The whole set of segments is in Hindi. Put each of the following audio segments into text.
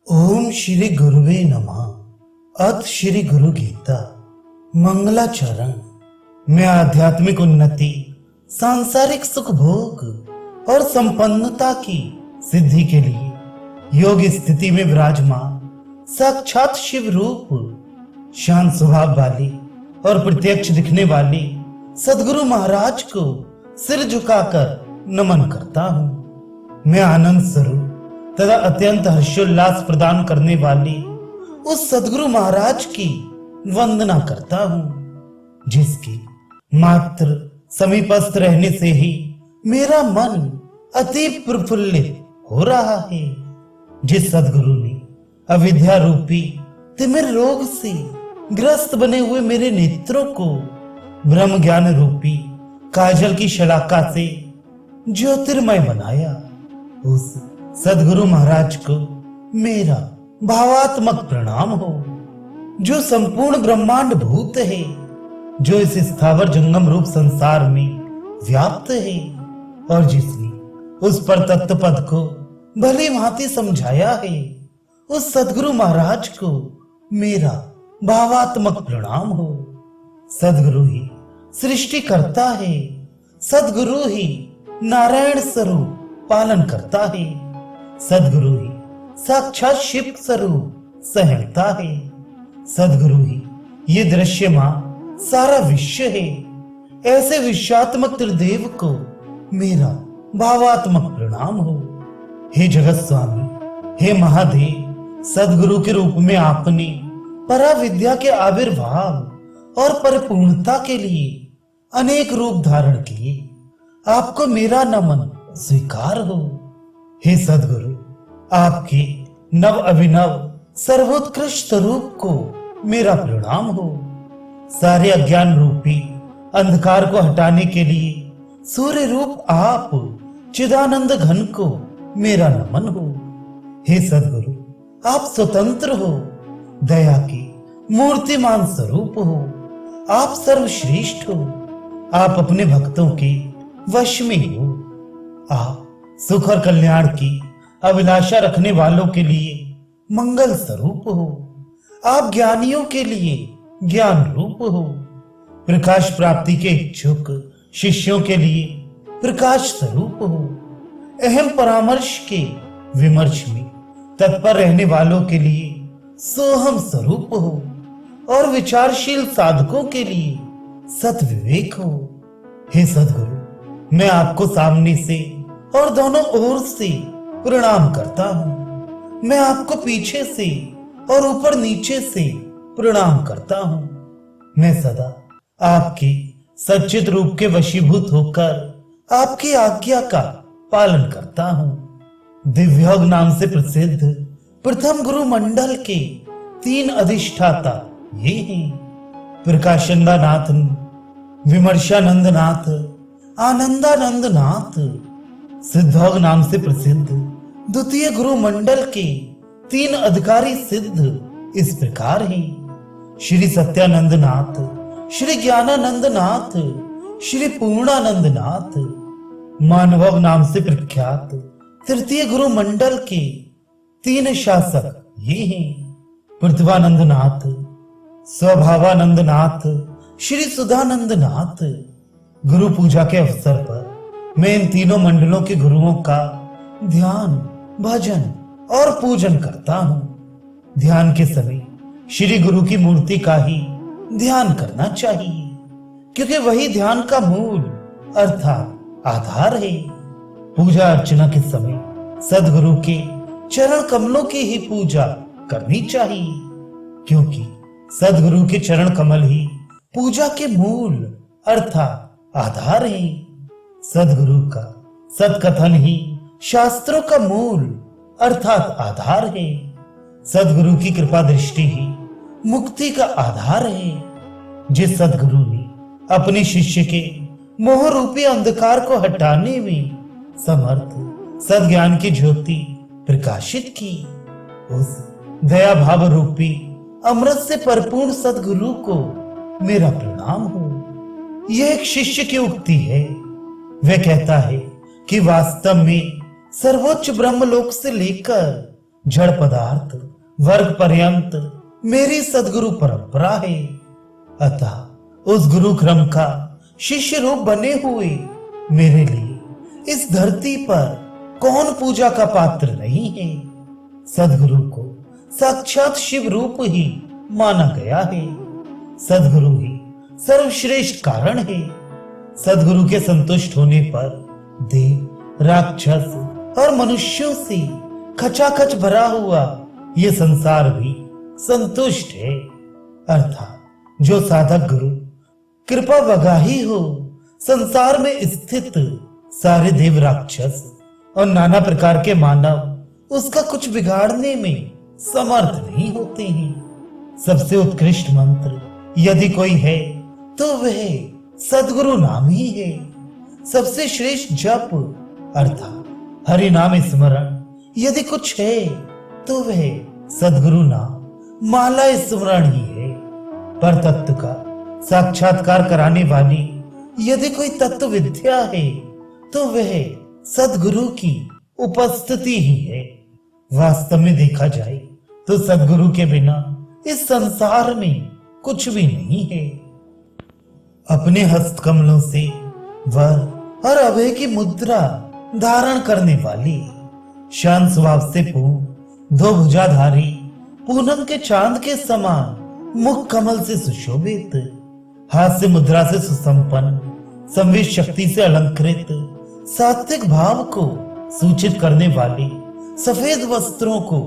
ओम श्री गुरुवे नमः। अथ श्री गुरु गीता मंगलाचरण में आध्यात्मिक उन्नति, सांसारिक सुख भोग और संपन्नता की सिद्धि के लिए योग स्थिति में विराजमान साक्षात शिव रूप, शांत स्वभाव वाले और प्रत्यक्ष दिखने वाले सदगुरु महाराज को सिर झुकाकर नमन करता हूँ। मैं आनंद स्वरूप तथा अत्यंत हर्षोल्लास प्रदान करने वाले उस सदगुरु महाराज की वंदना करता हूँ, जिसकी मात्र समीपस्थ रहने से ही मेरा मन अति प्रफुल्लित हो रहा है। जिस सदगुरु ने अविद्या रूपी तिमिर रोग से ग्रस्त बने हुए मेरे नेत्रों को ब्रह्म ज्ञान रूपी काजल की शलाका से ज्योतिर्मय बनाया, उस सदगुरु महाराज को मेरा भावात्मक प्रणाम हो, जो संपूर्ण ब्रह्मांड भूत है, जो इस स्थावर जंगम रूप संसार में व्याप्त है और जिसने उस पर तत्व पद को भली भांति समझाया है। उस सदगुरु महाराज को मेरा भावात्मक प्रणाम हो। सदगुरु ही सृष्टि करता है, सदगुरु ही नारायण स्वरूप पालन करता है, सदगुरु ही साक्षात शिव स्वरूप सहता है, सदगुरु ही ये दृश्यमान सारा विश्व है। ऐसे विश्वात्मक त्रिदेव को मेरा भावात्मक प्रणाम हो। हे जगत स्वामी, हे महादेव, सदगुरु के रूप में आपने पराविद्या के आविर्भाव और परिपूर्णता के लिए अनेक रूप धारण किए, आपको मेरा नमन स्वीकार हो। हे सदगुरु, आपके नव अभिनव सर्वोत्कृष्ट स्वरूप को मेरा प्रणाम हो। सारे अज्ञान रूपी अंधकार को हटाने के लिए सूर्य रूप आप चिदानंद घन को मेरा नमन हो। हे सदगुरु, आप स्वतंत्र हो, दया की मूर्तिमान स्वरूप हो, आप सर्वश्रेष्ठ हो, आप अपने भक्तों के वश में हो, आप सुख और कल्याण की अभिलाषा रखने वालों के लिए मंगल स्वरूप हो, आप ज्ञानियों के लिए ज्ञान रूप हो, प्रकाश प्राप्ति के इच्छुक शिष्यों के लिए प्रकाश स्वरूप हो, अहम परामर्श के विमर्श में तत्पर रहने वालों के लिए सोहम स्वरूप हो और विचारशील साधकों के लिए सत विवेक हो। हे सदगुरु, मैं आपको सामने से और दोनों ओर से प्रणाम करता हूँ। मैं आपको पीछे से और ऊपर नीचे से प्रणाम करता हूँ। मैं सदा आपके सच्चित रूप के वशीभूत होकर आपकी आज्ञा का पालन करता हूँ। दिव्योग नाम से प्रसिद्ध प्रथम गुरु मंडल के 3 अधिष्ठाता ये हैं: प्रकाशंदा नाथ, विमर्शानंद नाथ, आनंदानंद नाथ। सिद्धोग नाम से प्रसिद्ध द्वितीय गुरु मंडल के 3 अधिकारी सिद्ध इस प्रकार हैं: श्री सत्यानंद नाथ, श्री ज्ञानानंद नाथ, श्री पूर्णानंद नाथ। मानवोग नाम से प्रख्यात तृतीय गुरु मंडल के 3 शासक ये हैं: पृथ्वानंद नाथ, स्वभावानंद नाथ, श्री सुधानंद नाथ। गुरु पूजा के अवसर पर मैं इन तीनों मंडलों के गुरुओं का ध्यान, भजन और पूजन करता हूँ। ध्यान के समय श्री गुरु की मूर्ति का ही ध्यान करना चाहिए, क्योंकि वही ध्यान का मूल अर्थात आधार है। पूजा अर्चना के समय सदगुरु के चरण कमलों की ही पूजा करनी चाहिए, क्योंकि सदगुरु के चरण कमल ही पूजा के मूल अर्थात आधार है। सदगुरु का सत्कथन ही शास्त्रों का मूल अर्थात आधार है। सदगुरु की कृपा दृष्टि ही मुक्ति का आधार है। जिस सदगुरु ने अपने शिष्य के मोह रूपी अंधकार को हटाने में समर्थ सद्ज्ञान की ज्योति प्रकाशित की, उस दया भाव रूपी अमृत से परिपूर्ण सदगुरु को मेरा प्रणाम हो। यह एक शिष्य की उक्ति है। वह कहता है कि वास्तव में सर्वोच्च ब्रह्मलोक से लेकर जड़ पदार्थ वर्ग पर्यंत मेरी सदगुरु परंपरा है। अतः उस गुरु क्रम का शिष्य रूप बने हुए मेरे लिए इस धरती पर कौन पूजा का पात्र नहीं है। सदगुरु को साक्षात शिव रूप ही माना गया है। सदगुरु ही सर्वश्रेष्ठ कारण है। सदगुरु के संतुष्ट होने पर देव, राक्षस और मनुष्यों से खचाखच भरा हुआ ये संसार भी संतुष्ट है। अर्थात जो साधक गुरु कृपा बगाही हो, संसार में स्थित सारे देव, राक्षस और नाना प्रकार के मानव उसका कुछ बिगाड़ने में समर्थ नहीं होते हैं। सबसे उत्कृष्ट मंत्र यदि कोई है तो वह सदगुरु नाम ही है। सबसे श्रेष्ठ जप अर्थात हरि नाम स्मरण यदि कुछ है तो वह सदगुरु नाम माला स्मरण ही है। पर तत्व का साक्षात्कार कराने वाली यदि कोई तत्व विद्या है तो वह सदगुरु की उपस्थिति ही है। वास्तव में देखा जाए तो सदगुरु के बिना इस संसार में कुछ भी नहीं है। अपने हस्त कमलों से वर और अभय की मुद्रा धारण करने वाली, शांत स्वभाव से पूर्ण, दो भुजाधारी, पूनम के चांद के समान मुख कमल से सुशोभित, हाथ से मुद्रा से सुसंपन्न, संवेद शक्ति से अलंकृत, सात्विक भाव को सूचित करने वाली, सफेद वस्त्रों को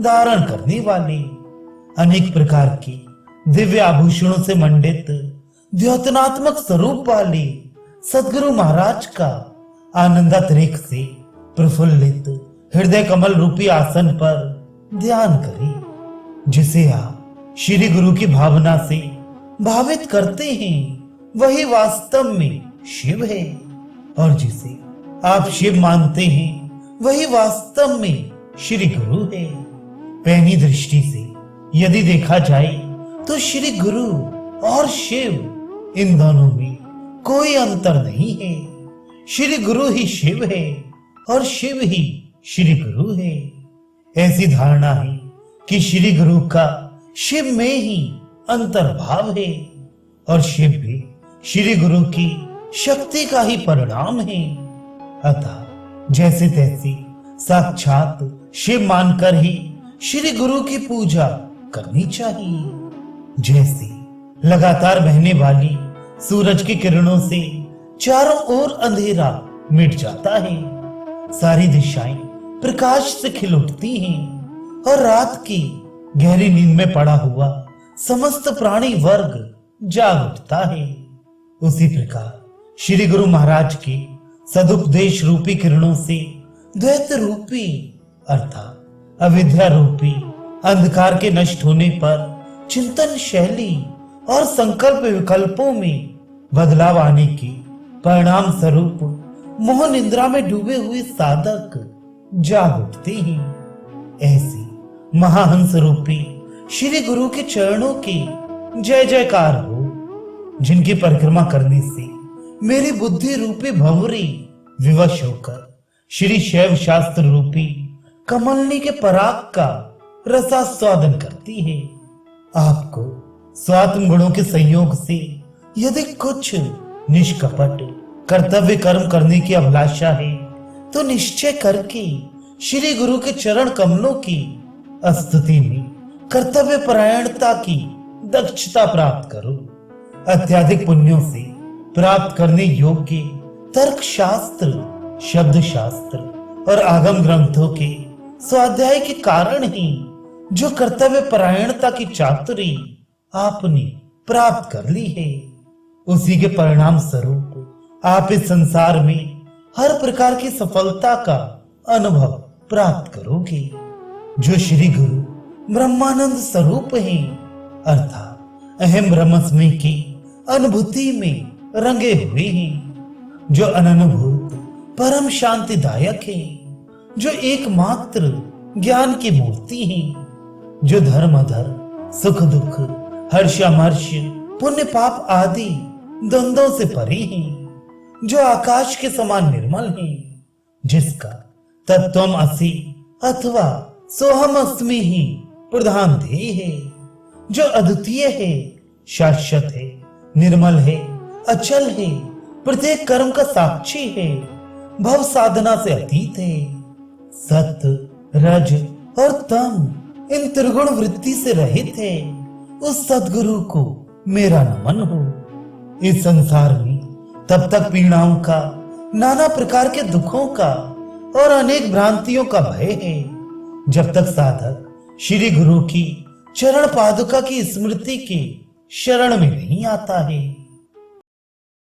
धारण करने वाली, अनेक प्रकार की दिव्य आभूषणों से मंडित, द्योतनात्मक स्वरूप वाली सदगुरु महाराज का आनंदातिरेक से प्रफुल्लित हृदय कमल रूपी आसन पर ध्यान करें। जिसे आप श्री गुरु की भावना से भावित करते हैं वही वास्तव में शिव है, और जिसे आप शिव मानते हैं वही वास्तव में श्री गुरु है। पैनी दृष्टि से यदि देखा जाए तो श्री गुरु और शिव इन दोनों में कोई अंतर नहीं है। श्री गुरु ही शिव है और शिव ही श्री गुरु है। ऐसी धारणा है कि श्री गुरु का शिव में ही अंतर्भाव है और शिव भी श्री गुरु की शक्ति का ही परिणाम है। अतः जैसे तैसे साक्षात शिव मानकर ही श्री गुरु की पूजा करनी चाहिए। जैसे लगातार बहने वाली सूरज की किरणों से चारों ओर अंधेरा मिट जाता है, सारी दिशाएं प्रकाश से खिल उठती हैं और रात की गहरी नींद में पड़ा हुआ समस्त प्राणी वर्ग जाग उठता है। उसी प्रकार श्री गुरु महाराज की सदुपदेश रूपी किरणों से द्वैत रूपी अर्थात अविद्या रूपी अंधकार के नष्ट होने पर चिंतन शैली और संकल्प विकल्पों में बदलाव आने की परिणाम स्वरूप मोह निद्रा में डूबे हुए साधक जाग उठते हैं। ऐसी महाहंस रूपी श्री गुरु के चरणों की जय जयकार हो, जिनकी परिक्रमा करने से मेरी बुद्धि रूपी भंवरी विवश होकर श्री शैव शास्त्र रूपी कमलनी के पराग का रसास्वादन करती है। आपको स्वात्म गुणों के संयोग से यदि कुछ निष्कपट कर्तव्य कर्म करने की अभिलाषा है तो निश्चय करके श्री गुरु के चरण कमलों की स्तुति में कर्तव्य परायणता की दक्षता प्राप्त करो। अत्याधिक पुण्यों से प्राप्त करने योग्य तर्क शास्त्र, शब्द शास्त्र और आगम ग्रंथों के स्वाध्याय के कारण ही जो कर्तव्य परायणता की चातुरी आपने प्राप्त कर ली है, उसी के परिणाम स्वरूप आप इस संसार में हर प्रकार की सफलता का अनुभव प्राप्त करोगे। जो श्री गुरु ब्रह्मानंद स्वरूप है अर्थात अहम ब्रह्मस्मि की अनुभूति में रंगे हुए हैं, जो अननुभूत परम शांतिदायक है, जो एकमात्र ज्ञान की मूर्ति है, जो धर्म अधर्म, सुख दुख, हर्ष अमर्ष, पुण्य पाप आदि द्वंद्वों से परे हैं, जो आकाश के समान निर्मल हैं, जिसका तत्वम असि अथवा सोहम अस्मि ही प्रधान ध्येय है, जो अद्वितीय है, शाश्वत है, निर्मल है, अचल है, प्रत्येक कर्म का साक्षी है, भव साधना से अतीत है। सत्य, रज और तम इन त्रिगुण वृत्ति से रहित है। उस सद्गुरु को मेरा नमन हो। इस संसार में तब तक पीड़ाओं का, नाना प्रकार के दुखों का और अनेक भ्रांतियों का भय है, जब तक साधक श्री गुरु की चरण पादुका की स्मृति के शरण में नहीं आता है।